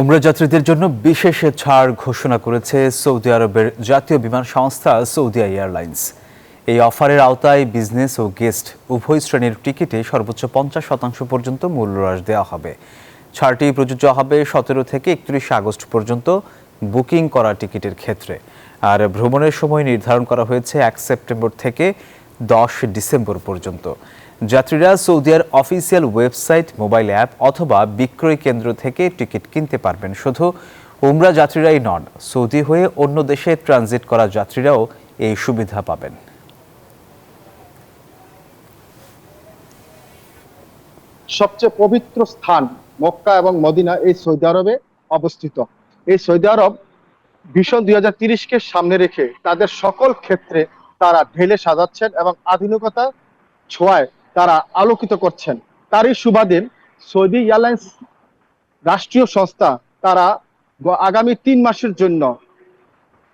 উমরা যাত্রীদের জন্য বিশেষ ছাড় ঘোষণা করেছে সৌদি আরবের জাতীয় বিমান সংস্থা সৌদি এয়ারলাইন্স। এই অফারের আওতায় বিজনেস ও গেস্ট উভয় শ্রেণীর টিকিটে সর্বোচ্চ 50% পর্যন্ত মূল্যহ্রাস দেওয়া হবে। ছাড়টি প্রযোজ্য হবে 17 থেকে 31 আগস্ট পর্যন্ত বুকিং করা টিকিটের ক্ষেত্রে। আর ভ্রমণের সময় নির্ধারণ করা হয়েছে 1 সেপ্টেম্বর থেকে 10 ডিসেম্বর পর্যন্ত। যাত্রীরা সৌদিয়ার অফিসিয়াল ওয়েবসাইট, মোবাইল অ্যাপ অথবা বিক্রয় কেন্দ্র থেকে টিকিট কিনতে পারবেন। শুধু উমরা যাত্রীরাই নন, সৌদি হয়ে অন্য দেশে ট্রানজিট করা যাত্রীরাও এই সুবিধা পাবেন। সবচেয়ে পবিত্র স্থান মক্কা এবং মদিনা এই সৌদি আরবে অবস্থিত। এই সৌদি আরব ভিশন 2030-কে সামনে রেখে তাদের সকল ক্ষেত্রে তারা ঢেলে সাজাচ্ছেন এবং আধুনিকতা ছোঁয়ায় তারা আলোকিত করছেন। তারই সুবাদে সৌদি এয়ারলাইন্স রাষ্ট্রীয় সংস্থা তারা আগামী 3 মাসের জন্য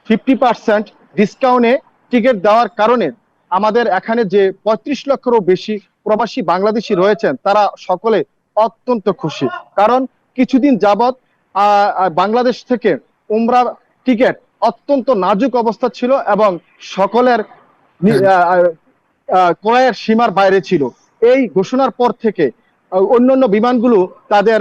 50% ডিসকাউন্টে টিকিট দেওয়ার কারণে আমাদের এখানে যে 35 লক্ষেরও বেশি প্রবাসী বাংলাদেশি রয়েছেন তারা সকলে অত্যন্ত খুশি। কারণ কিছুদিন যাবৎ বাংলাদেশ থেকে উমরা টিকিট অত্যন্ত নাজুক অবস্থা ছিল এবং সকলের ক্রয়ের সীমার বাইরে ছিল। এই ঘোষণার পর থেকে অন্যান্য বিমানগুলো তাদের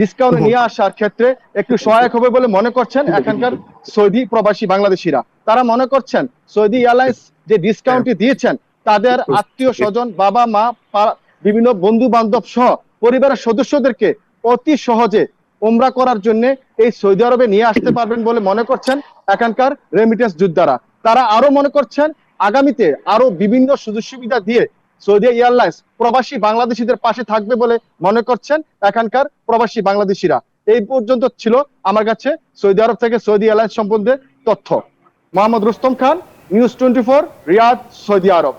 ডিসকাউন্ট নিয়ে আসার ক্ষেত্রে একটু সহায়ক হবে বলে মনে করছেন এখানকার সৌদি প্রবাসী বাংলাদেশিরা। তারা মনে করছেন সৌদি এয়ারলাইন্স যে ডিসকাউন্টটি দিয়েছেন তাদের আত্মীয় স্বজন, বাবা মা, বিভিন্ন বন্ধু বান্ধব সহ পরিবারের সদস্যদেরকে অতি সহজে উমরা করার জন্য এই সৌদি আরবে নিয়ে আসতে পারবেন বলে মনে করছেন এখানকার রেমিটেন্স যোদ্ধারা। তারা আরো মনে করছেন আগামীতে আরো বিভিন্ন সুযোগ সুবিধা দিয়ে সৌদি এয়ারলাইন্স প্রবাসী বাংলাদেশিদের পাশে থাকবে বলে মনে করছেন এখানকার প্রবাসী বাংলাদেশিরা। এই পর্যন্ত ছিল আমার কাছে সৌদি আরব থেকে সৌদি এয়ারলাইন্স সম্বন্ধে তথ্য। মোহাম্মদ রুস্তম খান, নিউজ 24, রিয়াদ, সৌদি আরব।